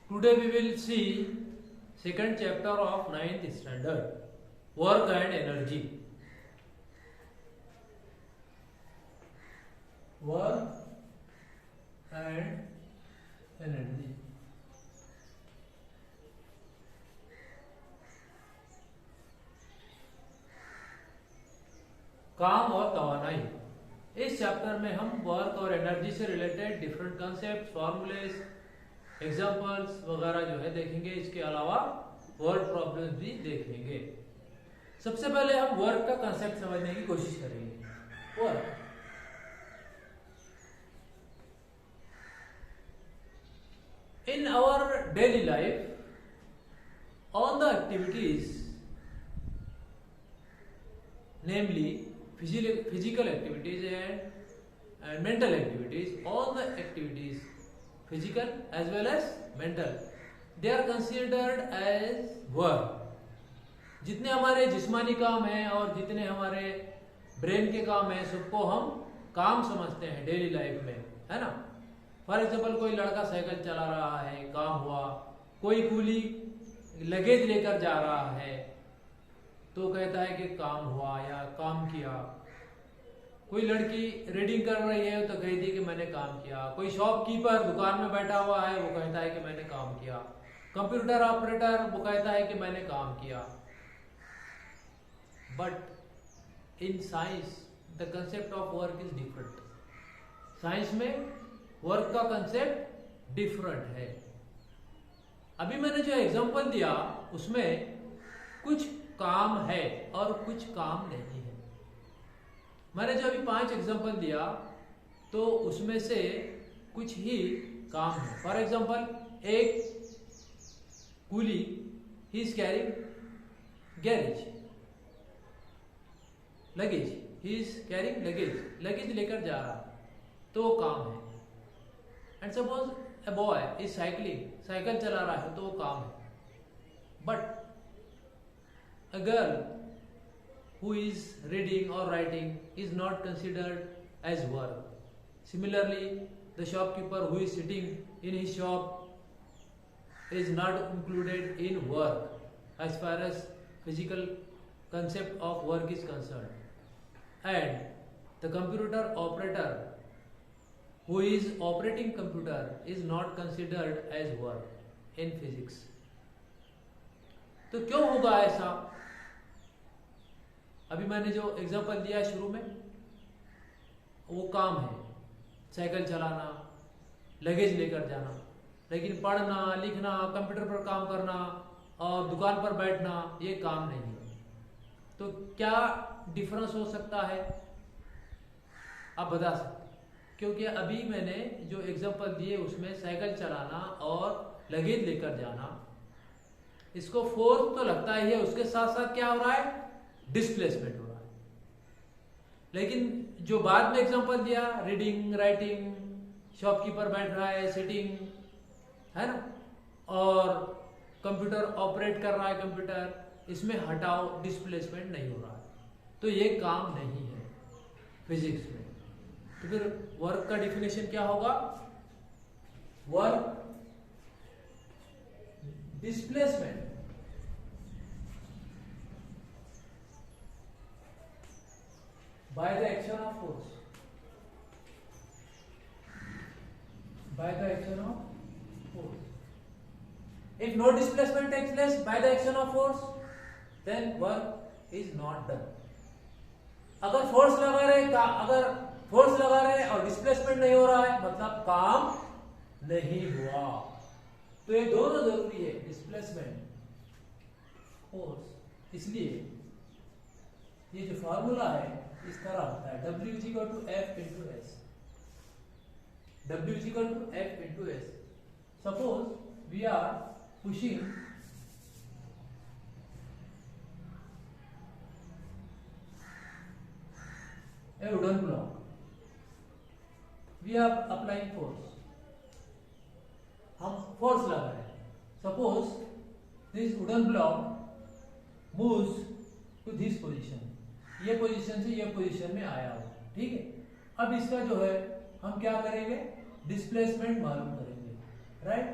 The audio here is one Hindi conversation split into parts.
Today we will see second chapter of 9th standard, work and energy. Work and energy. काम और तवानाई। इस चैप्टर में हम वर्क और एनर्जी से related different concept, formulas, examples वगैरह जो है देखेंगे। इसके अलावा वर्ड प्रॉब्लम्स भी देखेंगे। सबसे पहले हम वर्क का कॉन्सेप्ट समझने की कोशिश करेंगे। Work in our daily life all the activities, namely physical activities and mental activities, all the activities, physical as well as mental, they are considered as work. जितने हमारे जिस्मानी काम हैं और जितने हमारे ब्रेन के काम हैं, सबको हम काम समझते हैं डेली लाइफ में, है ना। फॉर एग्जाम्पल, कोई लड़का साइकिल चला रहा है, काम हुआ। कोई कूली लगेज लेकर जा रहा है तो कहता है कि काम हुआ या काम किया। कोई लड़की रीडिंग कर रही है तो कहती है कि मैंने काम किया। कोई शॉपकीपर दुकान में बैठा हुआ है, वो कहता है कि मैंने काम किया। कंप्यूटर ऑपरेटर वो कहता है कि मैंने काम किया। But in science the concept of work is different. Science में वर्क का कंसेप्ट डिफरेंट है। अभी मैंने जो एग्जांपल दिया उसमें कुछ काम है और कुछ काम नहीं है। मैंने जो अभी 5 एग्जांपल दिया तो उसमें से कुछ ही काम है। फॉर एग्जांपल, एक coolie he is carrying luggage, he is carrying luggage लेकर जा रहा तो वो काम है। And suppose a boy is cycle चला रहा है तो वो काम है। But a girl who is reading or writing is not considered as work. Similarly, the shopkeeper who is sitting in his shop is not included in work as far as physical concept of work is concerned. And the computer operator who is operating computer is not considered as work in physics. तो क्यों होगा ऐसा? अभी मैंने जो एग्जांपल दिया शुरू में वो काम है, साइकिल चलाना, लगेज लेकर जाना। लेकिन पढ़ना, लिखना, कंप्यूटर पर काम करना और दुकान पर बैठना ये काम नहीं है। तो क्या डिफरेंस हो सकता है, आप बता सकते? क्योंकि अभी मैंने जो एग्जांपल दिए उसमें साइकिल चलाना और लगेज लेकर जाना, इसको फोर्स तो लगता ही है, उसके साथ साथ क्या हो रहा है, डिस्प्लेसमेंट हो रहा है। लेकिन जो बाद में एग्जांपल दिया, रीडिंग, राइटिंग, शॉपकीपर बैठ रहा है, सिटिंग, है ना, और कंप्यूटर ऑपरेट कर रहा है कंप्यूटर, इसमें हटाओ, डिस्प्लेसमेंट नहीं हो रहा है। तो ये काम नहीं है फिजिक्स में। तो फिर वर्क का डिफिनेशन क्या होगा? Work displacement by the action of force, by the action of force. If no displacement takes place by the action of force, then work is not done. अगर फोर्स लगा रहे और डिस्प्लेसमेंट नहीं हो रहा है, मतलब काम नहीं हुआ। तो ये दोनों जरूरी है, डिस्प्लेसमेंट, फोर्स। इसलिए ये जो फॉर्मूला है इस तरह होता है, W = F × S। W = F × S। Suppose we are pushing a wooden block, we are applying force, हम फोर्स लगा रहे हैं। Suppose this wooden block moves to this position, ये पोजीशन से ये पोजीशन में आया हो, ठीक है। अब इसका जो है हम क्या करेंगे, डिस्प्लेसमेंट मालूम करेंगे, राइट।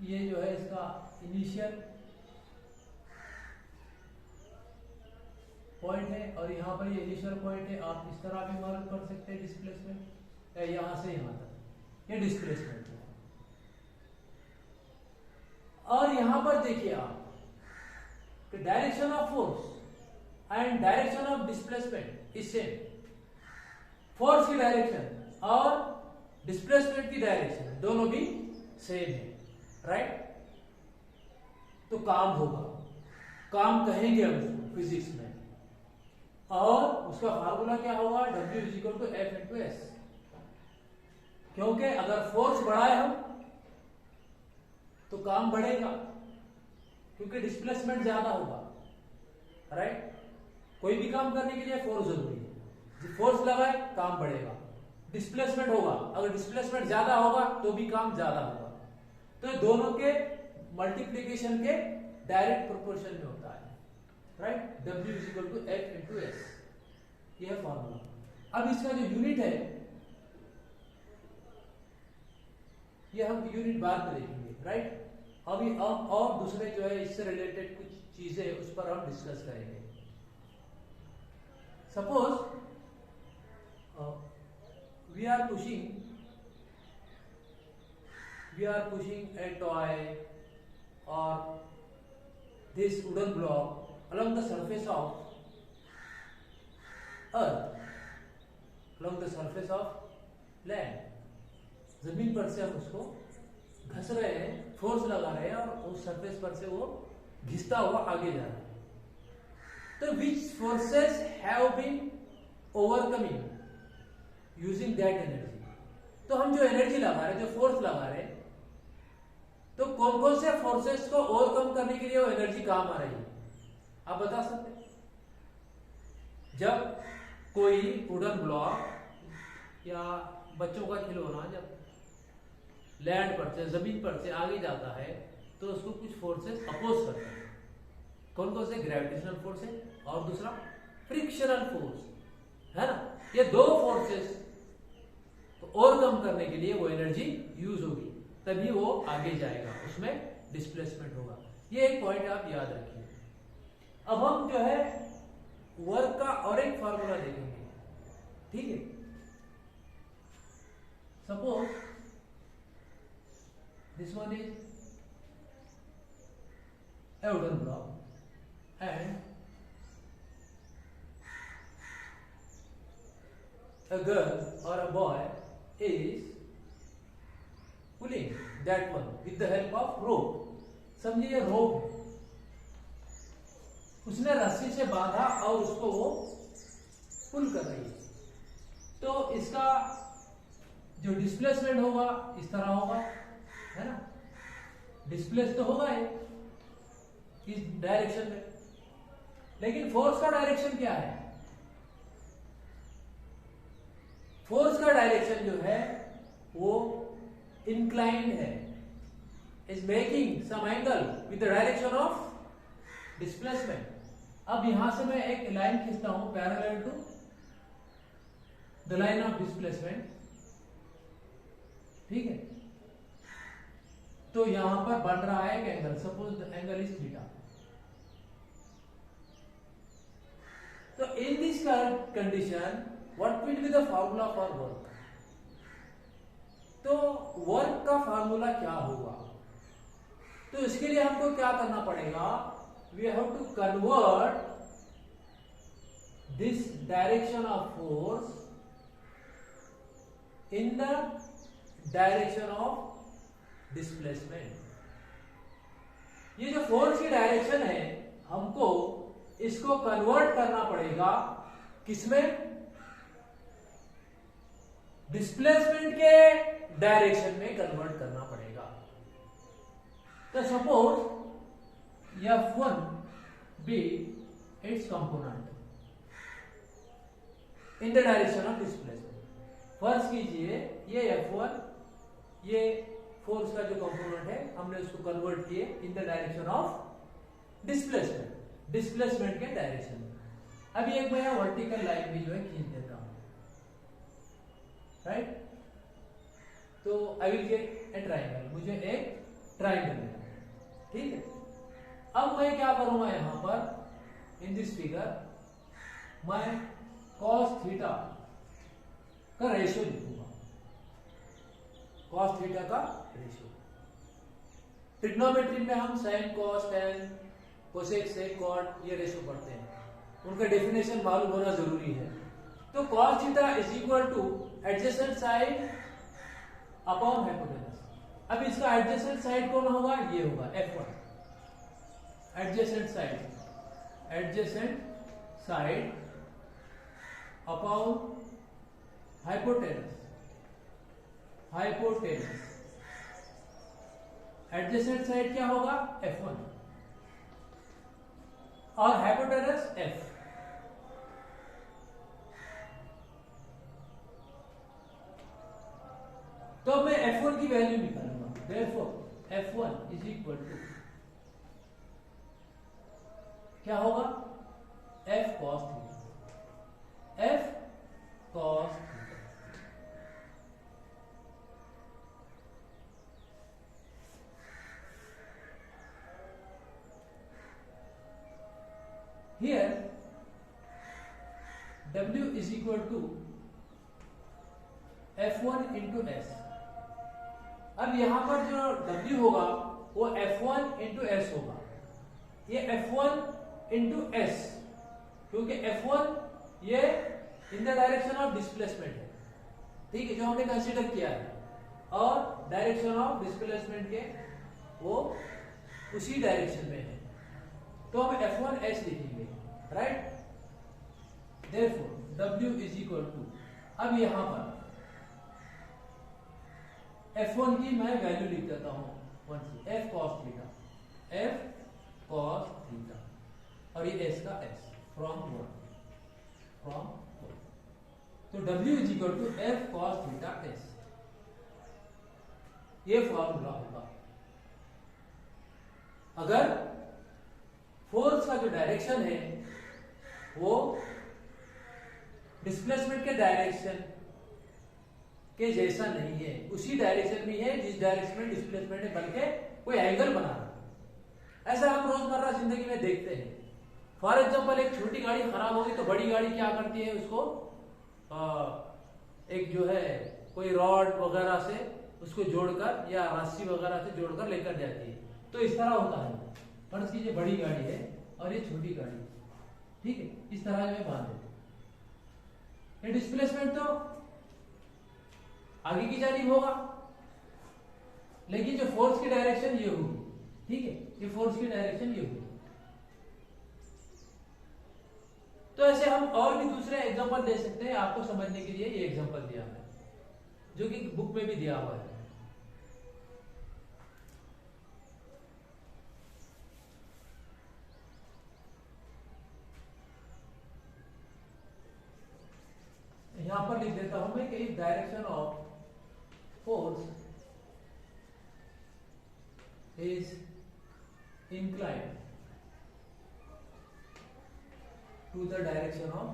ये जो है इसका इनिशियल पॉइंट है और यहाँ पर ये इनिशियल पॉइंट है। आप इस तरह भी मार्क कर सकते हैं डिस्प्लेसमेंट, यहाँ से यहाँ तक ये डिस्प्लेसमेंट है। और यहाँ पर देखिए आप कि direction of force and direction of displacement is same. Force की डायरेक्शन और डिस्प्लेसमेंट की डायरेक्शन दोनों भी सेम है, राइट। तो काम होगा, काम कहेंगे हम उसको फिजिक्स में, और उसका फार्मूला क्या होगा, W is equal to F into S. क्योंकि अगर फोर्स बढ़ाए हम तो काम बढ़ेगा, क्योंकि डिस्प्लेसमेंट ज्यादा होगा, राइट। कोई भी काम करने के लिए फोर्स जरूरी है, जो फोर्स लगाए काम बढ़ेगा। डिस्प्लेसमेंट होगा, अगर डिस्प्लेसमेंट ज्यादा होगा तो भी काम ज्यादा होगा। तो दोनों के मल्टीप्लीकेशन के डायरेक्ट प्रोपोर्शन में होता है, right. W is equal to F into S, यह है फॉर्मूला। अब इसका जो यूनिट है यह हम यूनिट बाद में देखेंगे, राइट। अभी अब और दूसरे जो है इससे रिलेटेड कुछ चीजें उस पर हम डिस्कस करेंगे। Suppose we are pushing a toy or this wooden block along the surface of earth, along the surface of land। जमीन पर से हम उसको घस रहे हैं, फोर्स लगा रहे हैं और उस सरफेस पर से वो घिसता हुआ आगे जा रहा है। तो which forces have been overcoming using that energy। तो हम जो एनर्जी लगा रहे हैं, जो फोर्स लगा रहे हैं, तो कौन कौन से फोर्सेस को ओवरकम करने के लिए वो एनर्जी काम आ रही है, आप बता सकते हैं। जब कोई वुडन ब्लॉक या बच्चों का खिलौना जब लैंड पर से, जमीन पर से आगे जाता है तो उसको कुछ फोर्सेस अपोज करते हैं। कौन कौन से, ग्रेविटेशनल फोर्स है और दूसरा फ्रिक्शनल फोर्स है ना। ये दो फोर्सेस तो ओवरकम करने के लिए वो एनर्जी यूज होगी, तभी वो आगे जाएगा, उसमें डिस्प्लेसमेंट होगा। ये एक पॉइंट आप याद रखिए। अब हम जो है वर्क का और एक फॉर्मूला देखेंगे, ठीक है। Suppose this one is a wooden block and a girl or a boy is pulling that one with the help of rope। समझिए ये रोप है, उसने रस्सी से बांधा और उसको वो पुल कर रही है। तो इसका जो डिस्प्लेसमेंट होगा इस तरह होगा, है ना। डिस्प्लेस तो होगा ही इस डायरेक्शन में, लेकिन फोर्स का डायरेक्शन क्या है। फोर्स का डायरेक्शन जो है वो इंक्लाइंड है, is making some angle with the direction of displacement. अब यहां से मैं एक लाइन खींचता हूं parallel to the line of displacement, ठीक है। तो यहां पर बन रहा है एक angle, suppose the angle is theta. तो in this condition what will be the formula for work। तो वर्क का फार्मूला क्या होगा, तो इसके लिए हमको क्या करना पड़ेगा, we have to convert this direction of force in the direction of displacement. ये जो फोर्स की डायरेक्शन है हमको इसको कन्वर्ट करना पड़ेगा किसमें, डिस्प्लेसमेंट के डायरेक्शन में कन्वर्ट करना पड़ेगा। तो suppose F1 be its component in the direction of displacement। फर्ज कीजिए ये F1 ये फोर्स का जो कंपोनेंट है हमने उसको कन्वर्ट किए इन the direction of displacement, displacement के डायरेक्शन में। अभी एक मैं वर्टिकल लाइन भी जो है खींच देता हूं, राइट। तो I will get A triangle, मुझे एक ट्राइंगल में। ठीक है, अब मैं क्या करूंगा यहां पर इन दिस फिगर, मैं cos थीटा का रेशियो लिखूंगा, cos थीटा का रेशियो। ट्रिग्नोमेट्री में हम sin cos tan cosec sec cot ये रेशियो पढ़ते हैं, उनका डेफिनेशन मालूम होना जरूरी है। तो cos theta is equal two adjacent side upon hypotenuse. अब इसका एडजेसेंट साइड कौन होगा, ये होगा F1, adjacent side upon hypotenuse, adjacent side क्या होगा F1 और हाइपोटेनस F। तो मैं F1 की वैल्यू निकालूंगा, therefore F1 is equal to क्या होगा, F cos theta, F cos theta. Here W is equal to F1 into S। अब यहां पर जो W होगा वो F1 into S होगा, ये F1 into S, क्योंकि F1 ये इन द डायरेक्शन ऑफ डिस्प्लेसमेंट है, ठीक है, जो हमने कंसीडर किया है, और डायरेक्शन ऑफ डिस्प्लेसमेंट के वो उसी डायरेक्शन में है, तो हम F1 S लिखेंगे, right. Therefore W is equal to, अब यहां पर F1 की मैं वैल्यू लिख देता हूं, F cos theta, F cos theta, और ये S का S फ्रॉम 1, तो W is equal to F cos theta S, ये फॉर्मूला होगा। अगर फोर्स का जो डायरेक्शन है वो डिस्प्लेसमेंट के डायरेक्शन के जैसा नहीं है, उसी डायरेक्शन में है जिस डायरेक्शन में डिस्प्लेसमेंट है, बल्कि कोई एंगल बना रहा है, ऐसा हम रोजमर्रा जिंदगी में देखते हैं। फॉर एग्जांपल एक छोटी गाड़ी खराब होगी तो बड़ी गाड़ी क्या करती है, उसको एक जो है कोई रॉड वगैरह से उसको जोड़कर या रस्सी वगैरह से जोड़कर लेकर जाती है। तो इस तरह होता है, फर्ज कीजिए बड़ी गाड़ी है और ये छोटी गाड़ी, ठीक है, इस तरह में बांध देते, ये डिस्प्लेसमेंट तो आगे की जानिब होगा, लेकिन जो फोर्स की डायरेक्शन ये होगी, ठीक है, ये फोर्स की डायरेक्शन ये होगी। तो ऐसे हम और भी दूसरे एग्जांपल दे सकते हैं, आपको समझने के लिए ये एग्जांपल दिया है जो कि बुक में भी दिया हुआ है। यहां पर लिख देता हूं मैं कि direction of force is inclined to the direction of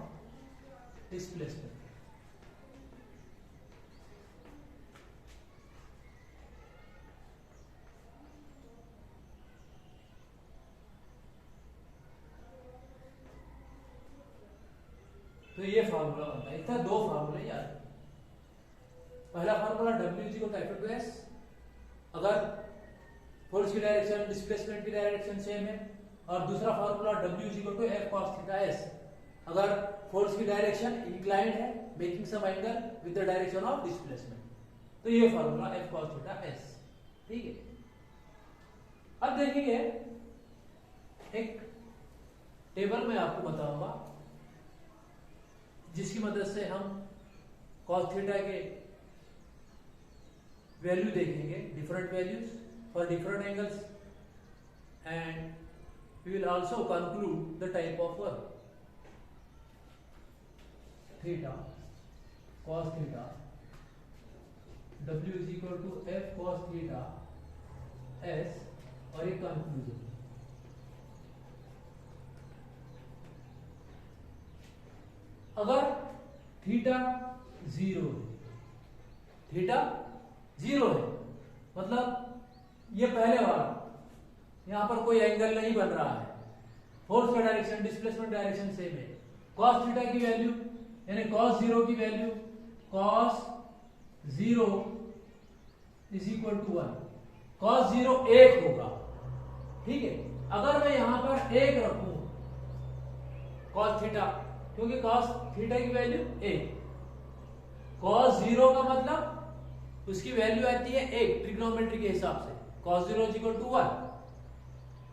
displacement। तो ये फार्मूला बनता है, इतना दो फार्मूले याद। पहला formula W is equal to F to S, अगर फोर्स की डायरेक्शन डिस्प्लेसमेंट की डायरेक्शन सेम है, और दूसरा formula W is equal to F cos theta S, अगर फोर्स की डायरेक्शन इंक्लाइंड है making some angle with the direction of displacement. तो ये formula F cos theta S, ठीक है। अब देखिए एक टेबल में आपको बताऊंगा जिसकी मदद से हम cos थीटा के वैल्यू देखेंगे, different values for different angles, and we will also conclude the type of work। theta cos theta W is equal to F cos theta S, और एक कंक्लूजन। अगर थीटा जीरो है, थीटा जीरो है मतलब ये पहले वाला, यहां पर कोई एंगल नहीं बन रहा है, फोर्स का डायरेक्शन डिस्प्लेसमेंट डायरेक्शन सेम है। cos थीटा की वैल्यू यानी cos 0 की value cos 0 is equal to 1, cos 0 1 होगा, ठीक है। अगर मैं यहां पर 1 रखूं cos थीटा, क्योंकि cos थीटा की वैल्यू 1, cos 0 का मतलब उसकी वैल्यू आती है 1 ट्रिग्नोमेट्री के हिसाब से, cos 0 इज इक्वल टू 1,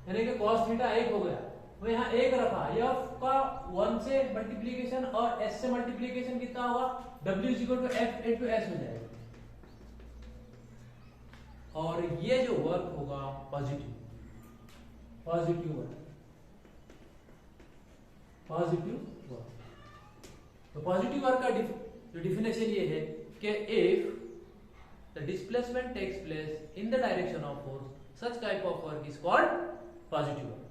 यानी कि cos थीटा 1 हो गया। तो यहाँ 1 रखा, f का 1 से मल्टीप्लीकेशन और s से मल्टीप्लीकेशन कितना होगा, w is equal to f into s हो जाएगा, और ये जो वर्क होगा पॉजिटिव वर्क, पॉजिटिव वर्क। तो पॉजिटिव वर्क का डिफिनेशन ये है कि if the displacement takes place in the direction of force such type of work is called positive work.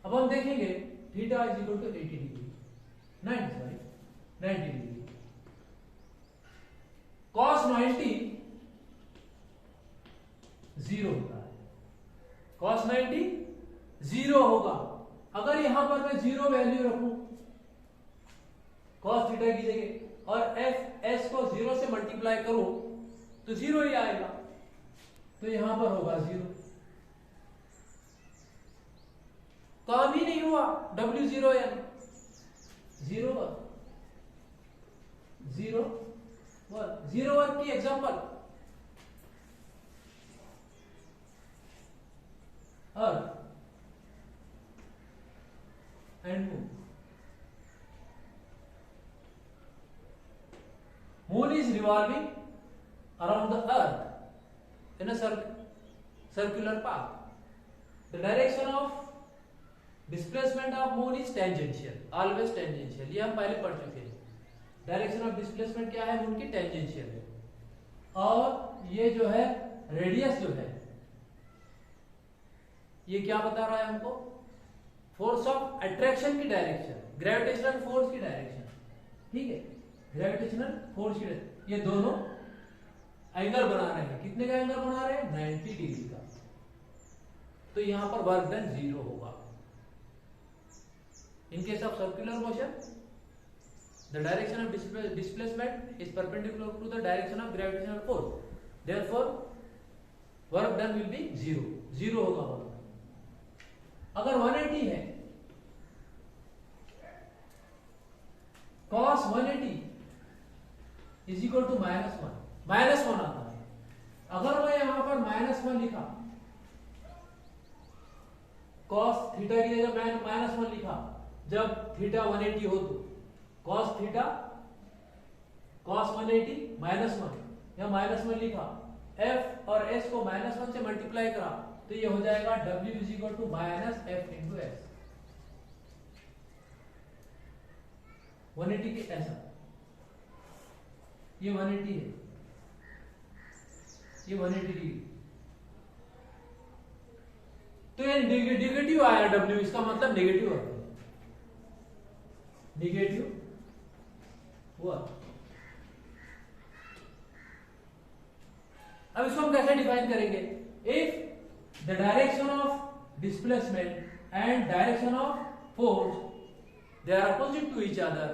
अब हम देखेंगे theta is equal to 80 degree 90 degree, cos 90 0 होता है, cos 90 0 होगा। अगर यहां पर मैं 0 वैल्यू रखूं cos थीटा की जगह और f s को 0 से मल्टीप्लाई करूं तो 0 ही आएगा, तो यहां पर होगा 0, काम ही नहीं हुआ, w 0 यानी 0 वर्क की example earth and moon is revolving around the earth in a circular path. The direction of displacement of moon is tangential, always tangential, ये हम पहले पढ़ चुके हैं। डायरेक्शन ऑफ डिस्प्लेसमेंट क्या है, मून की टेंजेंशियल है, और ये जो है रेडियस जो है ये क्या बता रहा है हमको, फोर्स ऑफ अट्रैक्शन की डायरेक्शन, ग्रेविटेशनल फोर्स की डायरेक्शन, ठीक है, ग्रेविटेशनल फोर्स की डायरेक्शन। ये दोनों एंगल बना रहे हैं, कितने का एंगल बना रहे हैं, 90 डिग्री का, तो यहां पर वर्क डन 0 होगा। In case of circular motion, the direction of displacement is perpendicular to the direction of gravitational force. Therefore, work done will be 0 होगा work। अगर 180 है, cos 180 is equal to -1 आता है। अगर मैं यहां पर -1 लिखा, cos थीटा की जगह मैं -1 लिखा, जब थीटा 180 हो तो cos थीटा cos 180 -1 या -1 लिखा, f और s को -1 से मल्टीप्लाई करा तो ये हो जाएगा w is equal to -f into s। 180 के ऐसा, ये 180 है, ये 180 डिग्री, तो ये नेगेटिव आया w, इसका मतलब नेगेटिव है, नेगेटिव वर्क। अब इसको हम कैसे डिफाइन करेंगे, if the direction of displacement and direction of force they are opposite to each other,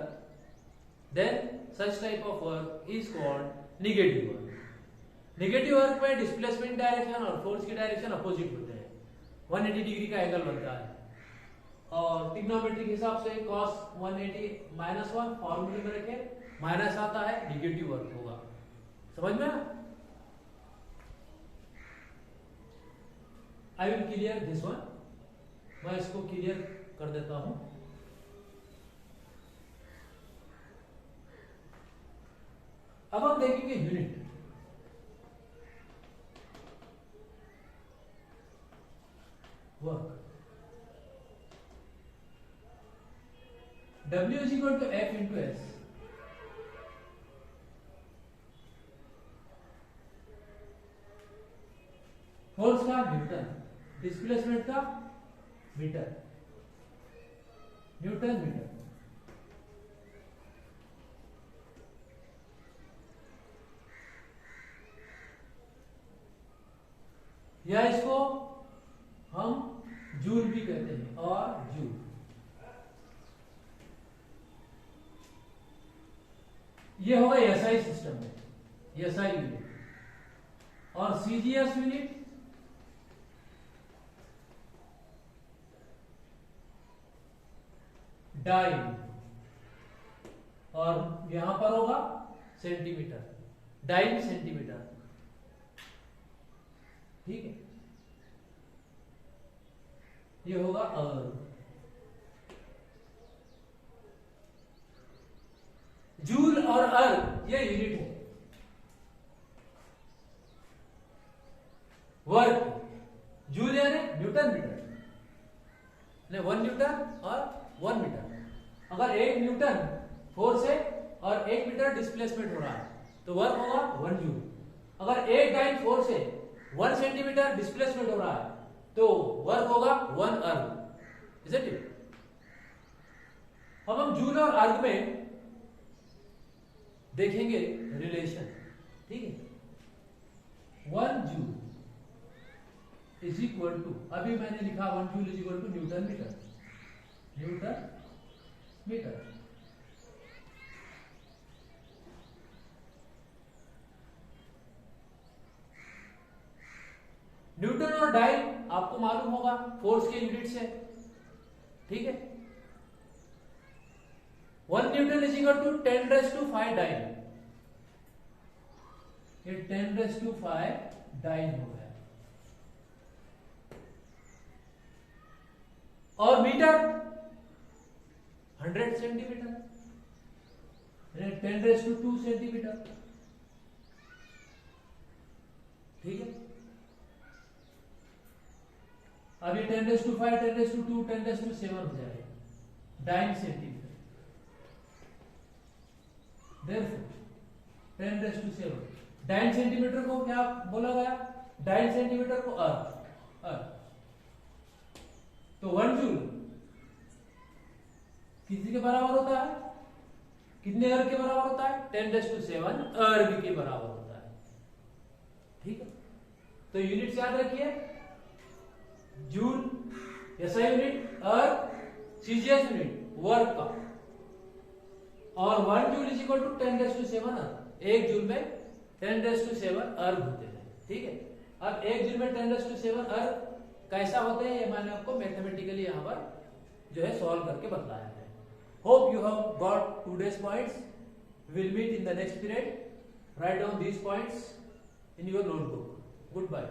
then such type of work is called negative work। Negative work में डिस्प्लेसमेंट डायरेक्शन और फोर्स की डायरेक्शन अपोजिट होते हैं, 180 डिग्री का एंगल बनता है, और ट्रिग्नोमेट्री के हिसाब से cos 180 -1 फॉर्मूले में रखे, माइनस आता है, नेगेटिव वर्क होगा। समझ में? I will clear this one, मैं इसको क्लियर कर देता हूं। अब हम देखेंगे unit. Work W is equal to F into S। Force का न्यूटन, डिस्प्लेसमेंट का मीटर, न्यूटन मीटर। या इसको हम जूल भी कहते हैं, और जूल। ये होगा एसआई सिस्टम में, एसआई यूनिट। और सीजीएस यूनिट डाइन, और यहां पर होगा सेंटीमीटर, डाइन सेंटीमीटर, ठीक है। ये होगा जूल और अर्ग ये यूनिट है वर्क। जूल यानी न्यूटन मीटर, 1 न्यूटन और 1 मीटर। अगर 1 न्यूटन फोर्स है और 1 मीटर डिस्प्लेसमेंट हो रहा है तो वर्क होगा 1 जूल। अगर 1 डाइन फोर्स है, 1 सेंटीमीटर डिस्प्लेसमेंट हो रहा है तो वर्क होगा 1 अर्ग। Is it? अब हम जूल और अर्ग में देखेंगे रिलेशन, ठीक है। 1 जूल इज इक्वल टू, अभी मैंने लिखा 1 joule is equal to newton metre, newton metre. Newton और डाइन आपको मालूम होगा फोर्स के यूनिट से, ठीक है। 1 newton is equal to 10⁵ dyne, ये 10⁵ डाइन हो गया। और मीटर 100 सेंटीमीटर, 10⁻² सेंटीमीटर, ठीक है। अब ये 10⁵, 10⁻², 10⁻7 हो जाएगा, dyne centimetre. Therefore 10⁻7, dyne centimetre को क्या बोला गया? डाइन सेंटीमीटर को अर्ग। तो 1 जूल किसी के बराबर होता है? कितने अर्ग के बराबर होता है? 10⁻7 अर्ग के बराबर होता है, ठीक है। तो यूनिट याद रखिए, जूल एसआई यूनिट, अर्ग सीजीएस यूनिट वर्क का, और 1 जूल इज इक्वल टू 10⁻7 अर्ग। 1 जूल में 10⁻7 अर्ग होते हैं, ठीक है। अब 1 जूल में 10⁻7 अर्ग कैसा होते हैं ये मैंने आपको मैथमेटिकली यहां पर जो है सॉल्व करके बताया है। Hope you have got today's points. Will meet in the next period. Write down these points in your notebook. Goodbye.